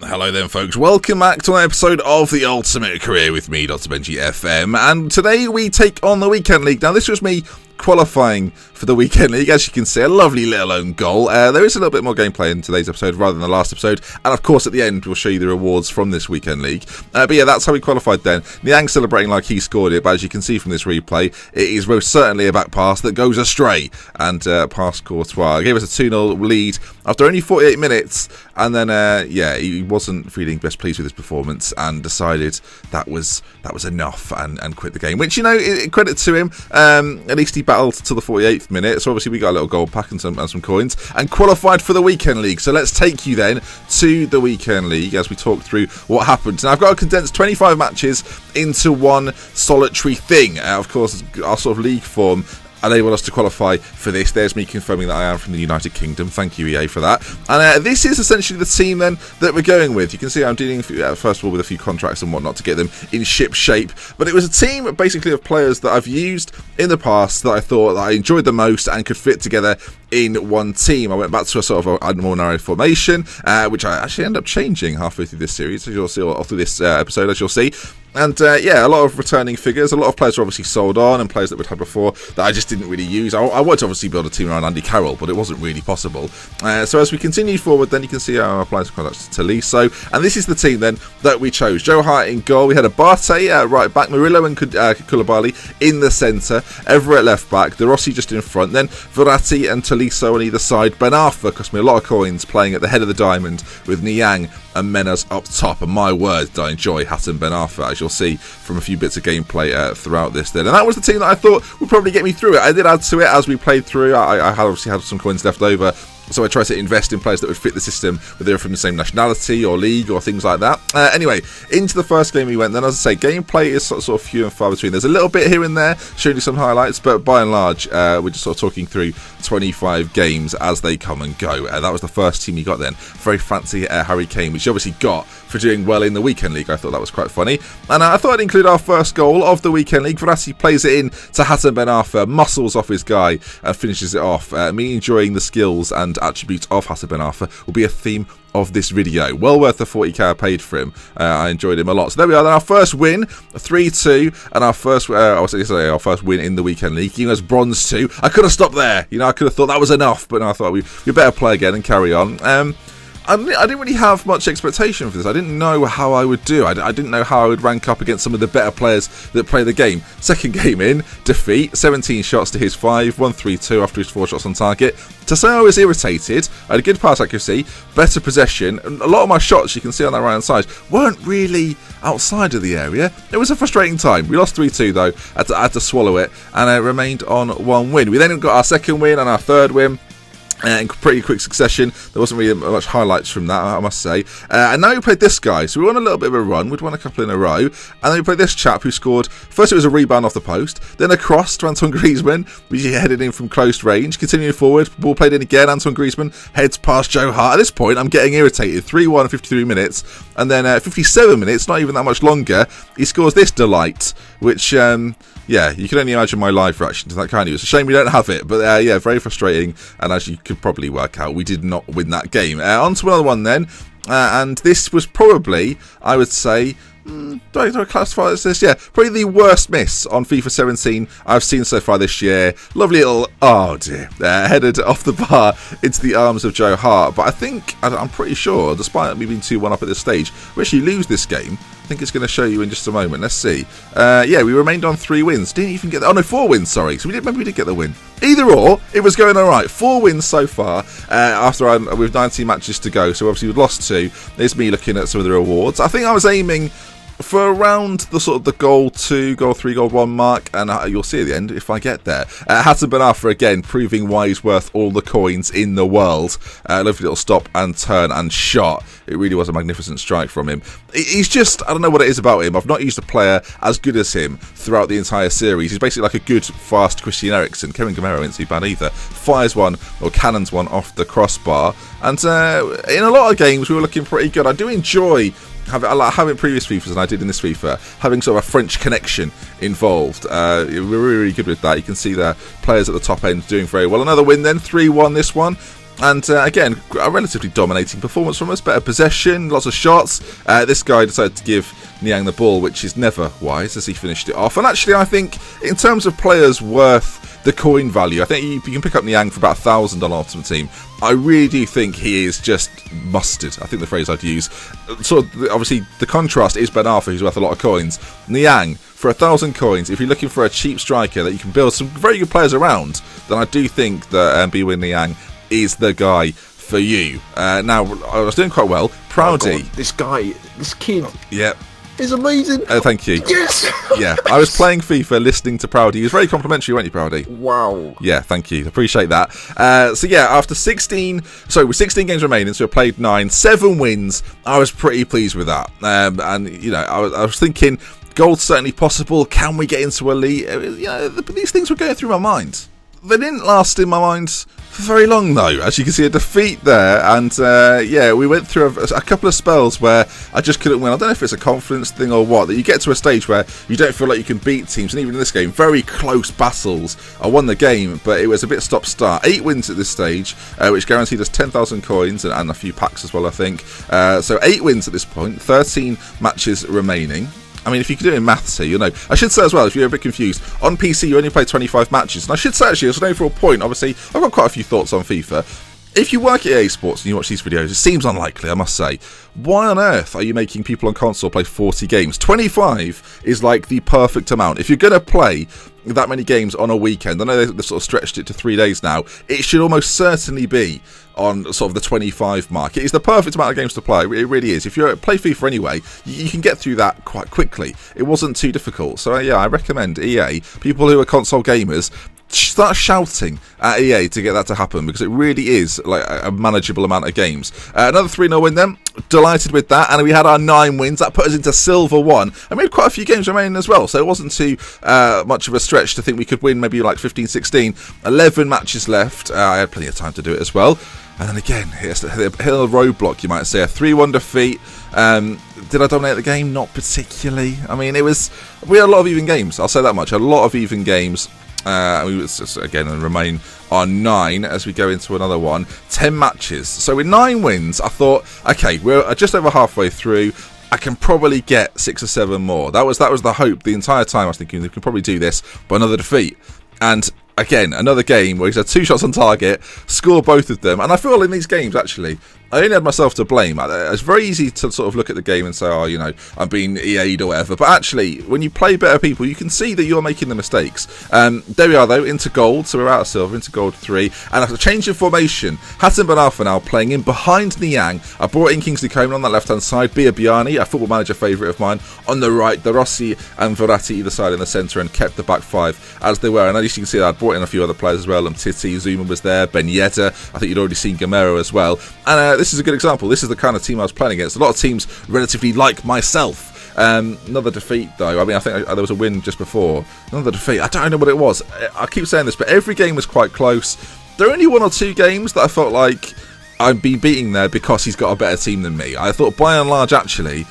Hello then folks, welcome back to an episode of The Ultimate Career with me, Dr. Benji FM, and today we take on the Weekend League. Now this was me qualifying for the Weekend League. As you can see, a lovely little own goal. There is a little bit more gameplay in today's episode rather than the last episode, and of course at the end we'll show you the rewards from this Weekend League. But yeah, that's how we qualified then. Niang celebrating like he scored it, but as you can see from this replay, it is most certainly a back pass that goes astray, and past Courtois gave us a 2-0 lead after only 48 minutes, and then yeah, he wasn't feeling best pleased with his performance and decided that was enough and quit the game, which, you know, credit to him. At least he battled to the 48th minute, so obviously we got a little gold pack and some coins and qualified for the Weekend League. So let's take you then to the Weekend League as we talk through what happened. Now I've got to condense 25 matches into one solitary thing. Of course, our sort of league form enable us to qualify for this. There's me confirming that I am from the United Kingdom. Thank you, EA, for that. And this is essentially the team then that we're going with. You can see I'm dealing first of all with a few contracts and whatnot to get them in ship shape. But it was a team basically of players that I've used in the past that I thought that I enjoyed the most and could fit together in one team. I went back to a sort of a more narrow formation, which I actually end up changing halfway through this series, as you'll see, or through this episode, as you'll see. And yeah, a lot of returning figures. A lot of players were obviously sold on, and players that we'd had before that I just didn't really use. I wanted to obviously build a team around Andy Carroll, but it wasn't really possible. So as we continue forward, then you can see our players contracts to Tolisso, and this is the team then that we chose. Joe Hart in goal. We had Abate right back, Murillo and Koulibaly in the centre, Everett left back, De Rossi just in front, then Verratti and Tolisso on either side. Ben Arfa cost me a lot of coins playing at the head of the diamond with Niang and Menas up top, and my word, did I enjoy Hassan Ben Arfa, as you'll see from a few bits of gameplay throughout this then. And that was the team that I thought would probably get me through it. I did add to it as we played through. I had obviously had some coins left over, so I tried to invest in players that would fit the system, whether they were from the same nationality or league or things like that. Anyway, into the first game we went then. As I say, gameplay is sort of few and far between. There's a little bit here and there showing you some highlights, but by and large we're just sort of talking through 25 games as they come and go. That was the first team you got then. Very fancy Harry Kane, which you obviously got for doing well in the Weekend League. I thought that was quite funny. And I thought I'd include our first goal of the Weekend League. Verratti plays it in to Hassan Ben Arfa, muscles off his guy and finishes it off. Me enjoying the skills and attributes of Hassan Ben Arfa will be a theme of this video. Well worth the 40k I paid for him. I enjoyed him a lot. So there we are then, our first win, 3-2, and our first our first win in the Weekend League. Even as bronze 2. I could have stopped there. You know, I could have thought that was enough, but no, I thought we better play again and carry on. I didn't really have much expectation for this. I didn't know how I would do. I didn't know how I would rank up against some of the better players that play the game. Second game in, defeat, 17 shots to his 5, 1-3-2 after his 4 shots on target. To say I was irritated, I had a good pass accuracy, better possession. A lot of my shots, you can see on that right hand side, weren't really outside of the area. It was a frustrating time. We lost 3-2 though, I had to swallow it, and I remained on 1 win. We then got our second win and our third win in pretty quick succession. There wasn't really much highlights from that, I must say. And now we played this guy. So we won a little bit of a run. We'd won a couple in a row. And then we played this chap who scored. First it was a rebound off the post. Then a cross to Antoine Griezmann, which he headed in from close range. Continuing forward, ball played in again. Antoine Griezmann heads past Joe Hart. At this point, I'm getting irritated. 3-1, 53 minutes. And then 57 minutes, not even that much longer, he scores this delight, which... yeah, you can only imagine my live reaction to that, can't you? It's a shame we don't have it, but yeah, very frustrating. And as you could probably work out, we did not win that game. On to another one then. And this was probably, I would say, do I classify it as this? Yeah, probably the worst miss on FIFA 17 I've seen so far this year. Lovely little, oh dear, headed off the bar into the arms of Joe Hart. But I think, I'm pretty sure, despite me being 2-1 up at this stage, we actually lose this game. I think it's going to show you in just a moment. Let's see. Yeah, we remained on 3 wins. Didn't even get... Oh, no, 4 wins, sorry. So maybe we did get the win. Either or, it was going all right. 4 wins so far with 19 matches to go. So obviously we've lost 2. There's me looking at some of the rewards. I think I was aiming for around the sort of the goal 2, goal 3, goal 1 mark, and you'll see at the end if I get there. Hassan Ben Arfa again proving why he's worth all the coins in the world. Lovely little stop and turn and shot. It really was a magnificent strike from him. He's just, I don't know what it is about him. I've not used a player as good as him throughout the entire series. He's basically like a good, fast Christian Eriksen. Kevin Gamero isn't too bad either. Fires one or cannons one off the crossbar. And in a lot of games we were looking pretty good. I do enjoy having previous FIFAs, and I did in this FIFA, having sort of a French connection involved. We're really, really good with that. You can see the players at the top end doing very well. Another win then, 3-1 this one. And again, a relatively dominating performance from us, better possession, lots of shots. This guy decided to give Niang the ball, which is never wise, as he finished it off. And actually, I think in terms of players worth the coin value, I think you can pick up Niang for about 1,000 on Ultimate Team. I really do think he is just mustard. I think the phrase I'd use. So obviously, the contrast is Ben Arthur, who's worth a lot of coins. Niang, for 1,000 coins, if you're looking for a cheap striker that you can build some very good players around, then I do think that Bwin Niang is the guy for you. Now, I was doing quite well. Proudy. Oh, this kid. Yeah. Is amazing. Thank you. Yes. Yeah, I was playing FIFA, listening to Proudy. He was very complimentary, weren't you, Proudy? Wow. Yeah, thank you. Appreciate that. So yeah, after 16 games remaining, so we played 9, 7 wins. I was pretty pleased with that. And you know, I was thinking, gold's certainly possible. Can we get into elite? You know, these things were going through my mind. They didn't last in my mind for very long, though. As you can see, a defeat there, and yeah, we went through a couple of spells where I just couldn't win. I don't know if it's a confidence thing or what, that you get to a stage where you don't feel like you can beat teams, and even in this game, very close battles. I won the game, but it was a bit stop-start. 8 wins at this stage, which guaranteed us 10,000 coins and a few packs as well, I think. So 8 wins at this point, 13 matches remaining. I mean, if you could do it in maths here, you'll know. I should say as well, if you're a bit confused, on PC you only play 25 matches. And I should say actually, as an overall point, obviously, I've got quite a few thoughts on FIFA. If you work at EA Sports and you watch these videos, it seems unlikely, I must say. Why on earth are you making people on console play 40 games? 25 is like the perfect amount. If you're going to play that many games on a weekend, I know they've sort of stretched it to 3 days now, it should almost certainly be on sort of the 25 mark. It is the perfect amount of games to play. It really is. If you play FIFA anyway, you can get through that quite quickly. It wasn't too difficult. So yeah, I recommend EA, people who are console gamers, start shouting at EA to get that to happen, because it really is like a manageable amount of games. Another 3-0 win then. Delighted with that, and we had our 9 wins. That put us into Silver 1, and we had quite a few games remaining as well, so it wasn't too much of a stretch to think we could win maybe like 15, 16. 11 matches left. I had plenty of time to do it as well. And then again, hit a roadblock, you might say. A 3-1 defeat. Did I dominate the game? Not particularly. I mean, we had a lot of even games, I'll say that much. A lot of even games. We was just, again, and remain on 9 as we go into another one. 10 matches. So with 9 wins, I thought, okay, we're just over halfway through. I can probably get 6 or 7 more. That was the hope the entire time. I was thinking we can probably do this by another defeat. And again, another game where he's had 2 shots on target, score both of them. And I feel in these games, actually, I only had myself to blame. It's very easy to sort of look at the game and say, oh, you know, I'm being EA'd or whatever. But actually, when you play better people, you can see that you're making the mistakes. There we are, though, into gold. So we're out of silver, into gold 3. And after change of formation, Hassan Ben Arfa now playing in behind Niang. I brought in Kingsley Coman on that left-hand side, Bia Biani, a Football Manager favourite of mine, on the right, De Rossi and Verratti either side in the centre, and kept the back 5 as they were. And as you can see, I'd brought in a few other players as well. Titi, Zuma was there, Ben Yedder. I think you'd already seen Gamero as well. And this is a good example. This is the kind of team I was playing against. A lot of teams relatively like myself. Another defeat, though. I mean, I think there was a win just before. Another defeat. I don't know what it was. I keep saying this, but every game was quite close. There are only 1 or 2 games that I felt like I'd be beating there because he's got a better team than me. I thought, by and large, actually,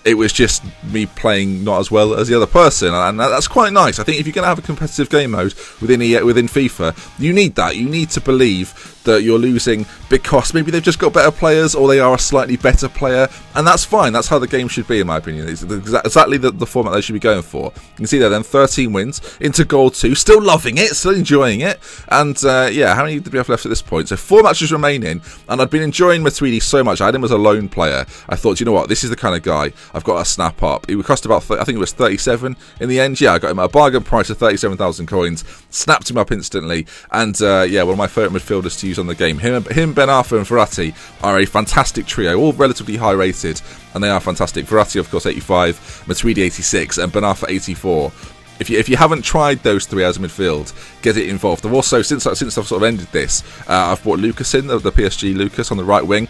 it was just me playing not as well as the other person, and that's quite nice. I think if you're going to have a competitive game mode within FIFA, you need that. You need to believe that you're losing because maybe they've just got better players, or they are a slightly better player, and that's fine. That's how the game should be, in my opinion. It's exactly the format they should be going for. You can see there then, 13 wins into gold 2, still loving it, still enjoying it, and yeah, how many did we have left at this point? So 4 matches remaining, and I'd been enjoying Matuidi so much. I had him as a lone player. I thought, you know what, this is the kind of guy I've got to snap up. It would cost about, I think it was 37 in the end. Yeah, I got him at a bargain price of 37,000 coins, snapped him up instantly, and yeah, one of my favourite midfielders to use on the game. Him, Ben Arfa and Verratti are a fantastic trio, all relatively high rated, and they are fantastic. Verratti, of course, 85, Matuidi 86, and Ben Arfa 84. If you haven't tried those 3 as a midfield, get it involved. I've also, since I've sort of ended this, I've brought Lucas in, the PSG Lucas on the right wing.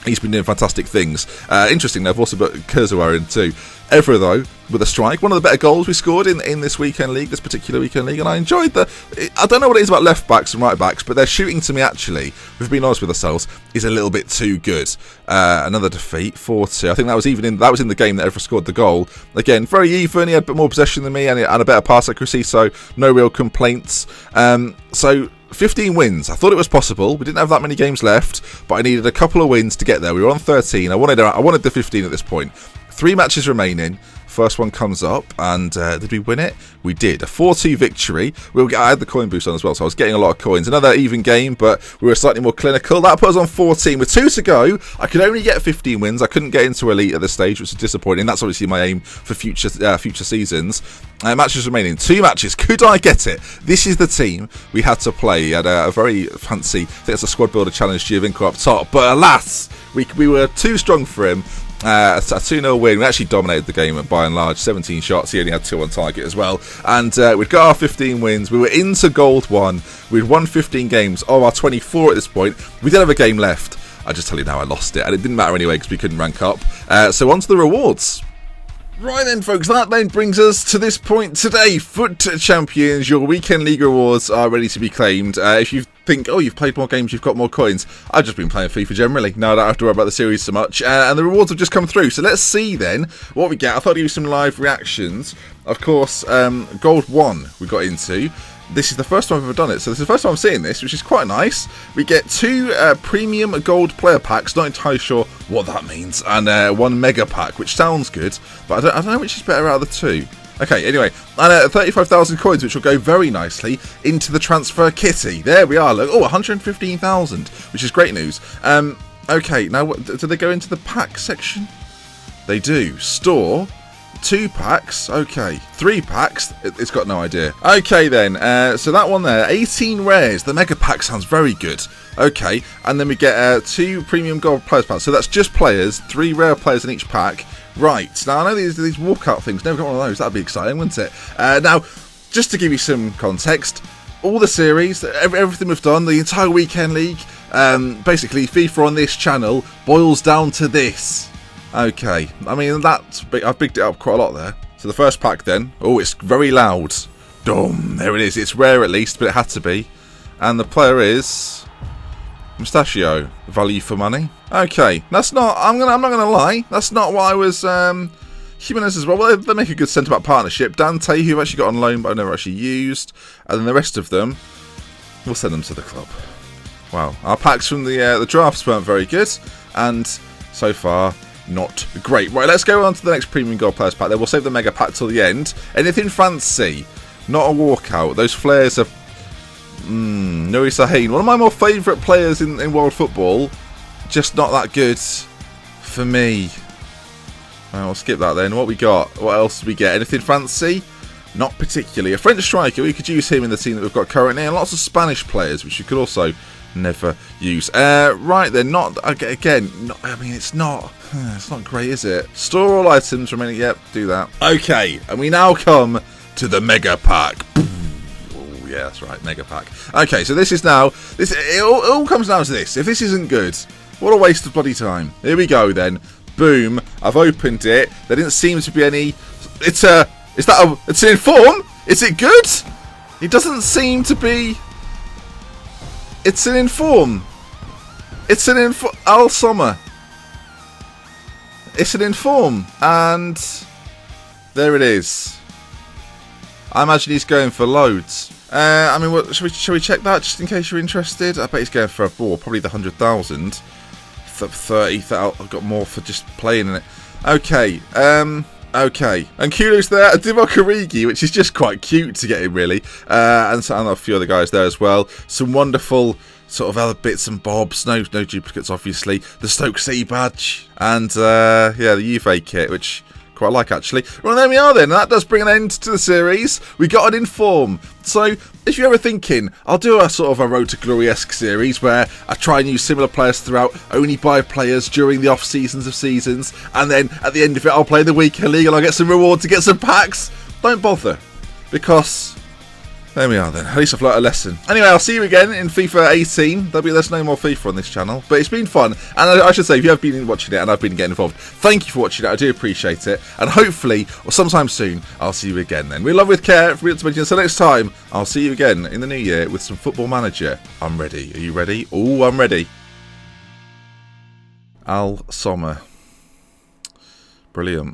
He's been doing fantastic things. Interesting, I've also put Kurzawa in too. Evra, though, with a strike. One of the better goals we scored in this weekend league, this particular weekend league, and I enjoyed I don't know what it is about left backs and right backs, but their shooting to me, actually, if we've been honest with ourselves, is a little bit too good. Another defeat, 4-2. I think that was in the game that Evra scored the goal. Again, very even. He had a bit more possession than me and a better pass accuracy, so no real complaints. So 15 wins. I thought it was possible. We didn't have that many games left, but I needed a couple of wins to get there. We were on 13. I wanted the 15 at this point. 3 matches remaining. First one comes up, and did we win it? We did. A 4-2 victory. I had the coin boost on as well, so I was getting a lot of coins. Another even game, but we were slightly more clinical. That put us on 14. With 2 to go, I could only get 15 wins. I couldn't get into Elite at this stage, which is disappointing. That's obviously my aim for future seasons. Matches remaining. 2 matches. Could I get it? This is the team we had to play. We had a very fancy, I think it's a squad builder challenge, Giovinco up top. But alas, we were too strong for him. A 2-0 win. We actually dominated the game by and large. 17 shots. He only had 2 on target as well. And we'd got our 15 wins. We were into Gold 1. We'd won 15 games of our 24 at this point. We did have a game left. I just tell you now, I lost it. And it didn't matter anyway because we couldn't rank up. So on to the rewards. Right then, folks, that then brings us to this point today. Foot Champions, your weekend league rewards are ready to be claimed. If you think, oh, you've played more games, you've got more coins, I've just been playing FIFA generally. Now I don't have to worry about the series so much. And the rewards have just come through. So let's see then what we get. I thought I'd give you some live reactions. Of course, Gold 1 we got into. This is the first time I've ever done it, so this is the first time I'm seeing this, which is quite nice. We get 2 premium gold player packs, not entirely sure what that means, and 1 mega pack, which sounds good, but I don't know which is better out of the 2. Okay, anyway, and 35,000 coins, which will go very nicely into the transfer kitty. There we are, look, oh, 115,000, which is great news. Okay, now, do they go into the pack section? They do. Store. 2 packs, okay. 3 packs, it's got no idea. Okay then, so that one there, 18 rares. The mega pack sounds very good. Okay, and then we get 2 premium gold players packs. So that's just players, 3 rare players in each pack. Right, now I know these walkout things, never got one of those. That'd be exciting, wouldn't it? Now, just to give you some context, all the series, everything we've done, the entire weekend league, basically FIFA on this channel boils down to this. Okay, I mean, that's big. I've bigged it up quite a lot there. So the first pack then. Oh, it's very loud. Dum, there it is. It's rare at least, but it had to be. And the player is Mustachio. Value for money. Okay, that's not. I'm not gonna lie. That's not what I was. Jimenez as well. They make a good centre-back partnership. Dante, who I've actually got on loan, but I've never actually used. And then the rest of them, we'll send them to the club. Wow, our packs from the drafts weren't very good, and so far, not great. Right, let's go on to the next premium gold players pack. Then we'll save the mega pack till the end. Anything fancy? Not a walkout. Those flares are Nuri Sahin, one of my more favourite players in world football. Just not that good for me. I'll skip that then. What we got? What else did we get? Anything fancy? Not particularly. A French striker, we could use him in the team that we've got currently, and lots of Spanish players, which you could also never use. Right then, not again. I mean, it's not great, is it? Store all items remaining. Yep, do that. Okay, and we now come to the mega pack. Oh yeah, that's right, mega pack. Okay, so this is now it all comes down to this. If this isn't good, what a waste of bloody time. Here we go then. Boom! I've opened it. There didn't seem to be any. It's an inform. Is it good? It doesn't seem to be. It's an inform. It's an Al Sommer. It's an inform, and there it is. I imagine he's going for loads. I mean, shall we check that just in case you're interested? I bet he's going for a ball, probably the 100,000, 30,000. I've got more for just playing in it. Okay, okay. And Kulo's there, Divock Origi, which is just quite cute to get him, really. And a few other guys there as well. Some wonderful sort of other bits and bobs. No duplicates, obviously. The Stoke City badge. And, yeah, the Juve kit, which I quite like, actually. Well, there we are, then. That does bring an end to the series. We got an inform. So, if you're ever thinking, I'll do a sort of a Road to Glory-esque series where I try and use similar players throughout, only buy players during the off-seasons of seasons, and then at the end of it, I'll play the weekend league and I'll get some rewards to get some packs. Don't bother, because there we are then. At least I've learnt a lesson. Anyway, I'll see you again in FIFA 18. There's no more FIFA on this channel, but it's been fun. And I should say, if you have been watching it and I've been getting involved, thank you for watching it. I do appreciate it. And hopefully, or sometime soon, I'll see you again then. We love with care. So next time, I'll see you again in the new year with some Football Manager. I'm ready. Are you ready? Oh, I'm ready. Al Sommer. Brilliant.